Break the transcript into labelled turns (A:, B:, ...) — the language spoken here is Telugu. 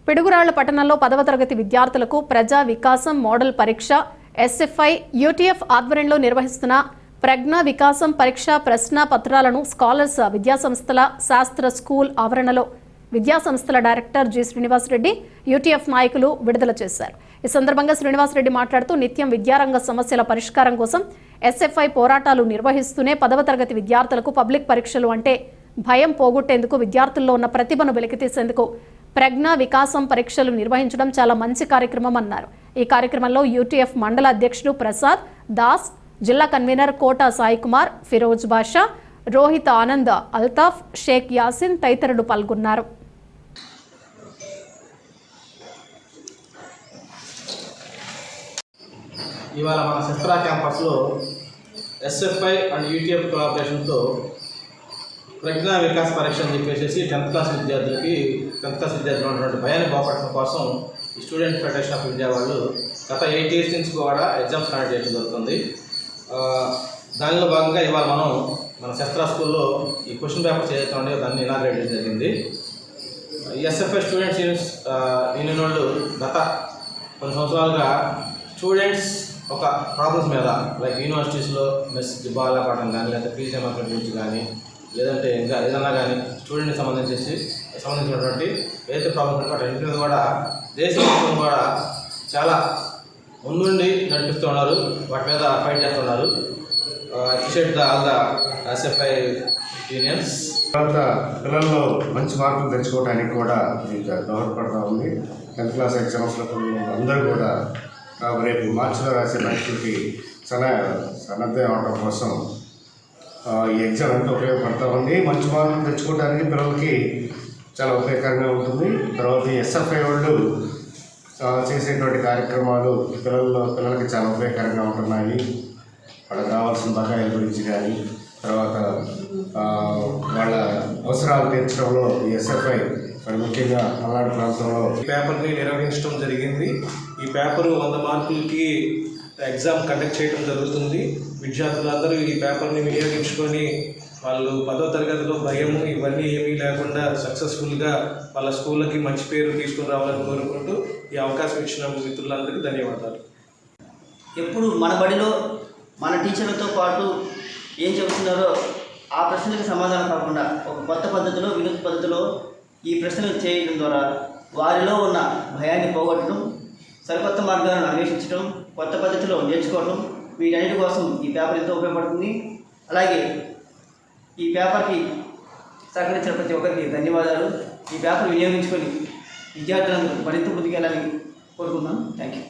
A: పిడుగురాళ్ల పట్టణంలో 10వ తరగతి విద్యార్థులకు ప్రజా వికాసం మోడల్ పరీక్ష ఎస్ఎఫ్ఐ యూటీఎఫ్ ఆధ్వర్యంలో నిర్వహిస్తున్న ప్రజ్ఞా వికాసం పరీక్ష ప్రశ్న పత్రాలను స్కాలర్స్ విద్యాసంస్థల శాస్త్ర స్కూల్ ఆవరణలో విద్యాసంస్థల director G Srinivas Reddy UTF నాయకులు విడుదల చేశారు. ఈ సందర్భంగా శ్రీనివాస్ రెడ్డి మాట్లాడుతూ నిత్యం విద్యారంగ సమస్యల పరిష్కారం కోసం ఎస్ఎఫ్ఐ పోరాటాలు నిర్వహిస్తూనే 10వ తరగతి విద్యార్థులకు పబ్లిక్ పరీక్షలు అంటే భయం పోగొట్టేందుకు విద్యార్థుల్లో ఉన్న ప్రతిభను వెలికితీసేందుకు ప్రజ్ఞా వికాసం పరీక్షలు నిర్వహించడం చాలా మంచి కార్యక్రమం అన్నారు. ఈ కార్యక్రమంలో యూటీఎఫ్ మండల అధ్యక్షుడు ప్రసాద్ దాస్, జిల్లా కన్వీనర్ కోట సాయి కుమార్, ఫిరోజ్ బాషా, రోహిత్ ఆనంద్, అల్తాఫ్, షేక్ యాసిన్ తదితరులు పాల్గొన్నారు.
B: ఇవాళ మన సిత్రా క్యాంపస్లో ఎస్ఎఫ్ఐ అండ్ యూటీఎఫ్ కోఆపరేషన్తో ప్రజ్ఞా వికాస్ పరీక్ష అని చెప్పేసి 10th క్లాస్ విద్యార్థులు ఉన్నటువంటి భయాన్ని పోగొట్టడం కోసం ఈ స్టూడెంట్ ఫెడరేషన్ ఆఫ్ ఇండియా వాళ్ళు గత 8 years నుంచి కూడా ఎగ్జామ్స్ కండక్ట్ చేయడం జరుగుతుంది. దానిలో భాగంగా ఇవాళ మనం మన శస్త్రా స్కూల్లో ఈ క్వశ్చన్ పేపర్ చేయడం దాన్ని ఇనాగ్రేట్ చేయడం జరిగింది. ఎస్ఎఫ్ఐ స్టూడెంట్స్ యూనియన్ వాళ్ళు గత కొన్ని సంవత్సరాలుగా స్టూడెంట్స్ ఒక ప్రాబ్లమ్స్ మీద లైక్ యూనివర్సిటీస్లో మెస్ జిబ్బాలా పడడం కానీ, లేకపోతే ఫీజు రియంబర్స్మెంట్ గురించి కానీ, లేదంటే ఇంకా ఏదన్నా కానీ స్టూడెంట్కి సంబంధించినటువంటి ఏదైతే ప్రాబ్లమ్స్ వాటి ఇంటి మీద కూడా దేశం కూడా చాలా ముందుండి నడిపిస్తూ ఉన్నారు, వాటి మీద ఫైట్ చేస్తున్నారు. Appreciate all the SFI unions.
C: తర్వాత పిల్లల్లో మంచి మార్కులు తెచ్చుకోవడానికి కూడా ఇంకా దోహదపడతా ఉంది. 10th క్లాస్ ఎగ్జామ్స్లో అందరూ కూడా రేపు మార్చిలో రాసే పరీక్షలకి సన్నద్ధం అవడం కోసం ఈ ఎగ్జామ్ ఎంతో ఉపయోగపడతా ఉంది. మంచి మార్కులు తెచ్చుకోవడానికి పిల్లలకి చాలా ఉపయోగకరంగా ఉంటుంది. తర్వాత ఎస్ఎఫ్ఐ వాళ్ళు చేసేటువంటి కార్యక్రమాలు పిల్లలకి చాలా ఉపయోగకరంగా ఉంటున్నాయి. వాళ్ళకి రావాల్సిన బకాయిల గురించి కానీ, తర్వాత వాళ్ళ అవసరాలు తీర్చడంలో ఎస్ఎఫ్ఐ మరి ముఖ్యంగా పల్నాడు ప్రాంతంలో
D: ఈ పేపర్ని నిర్వహించడం జరిగింది. ఈ పేపరు 100 మార్కులకి ఎగ్జామ్ కండక్ట్ చేయడం జరుగుతుంది. విద్యార్థులందరూ ఈ పేపర్ని వినియోగించుకొని వాళ్ళు 10వ తరగతిలో భయము ఇవన్నీ ఏమీ లేకుండా సక్సెస్ఫుల్గా వాళ్ళ స్కూళ్ళకి మంచి పేరు తీసుకుని రావాలని కోరుకుంటూ ఈ అవకాశం ఇచ్చిన మిత్రులందరికీ ధన్యవాదాలు.
E: ఎప్పుడు మన బడిలో మన టీచర్లతో పాటు ఏం చెబుతున్నారో ఆ ప్రశ్నలకు సమాధానం కాకుండా ఒక కొత్త పద్ధతిలో, వినూత్న పద్ధతిలో ఈ ప్రశ్నలు చేయడం ద్వారా వారిలో ఉన్న భయాన్ని పోగొట్టడం, సరికొత్త మార్గాలను అన్వేషించడం, కొత్త పద్ధతిలో నేర్చుకోవడం, వీటన్నిటి కోసం ఈ పేపర్ ఎంతో ఉపయోగపడుతుంది. అలాగే ఈ పేపర్కి సహకరించిన ప్రతి ఒక్కరికి ధన్యవాదాలు. ఈ పేపర్ వినియోగించుకొని విద్యార్థులందరూ మరింత ముందుకెళ్ళాలని కోరుకుంటున్నాను. Thank you.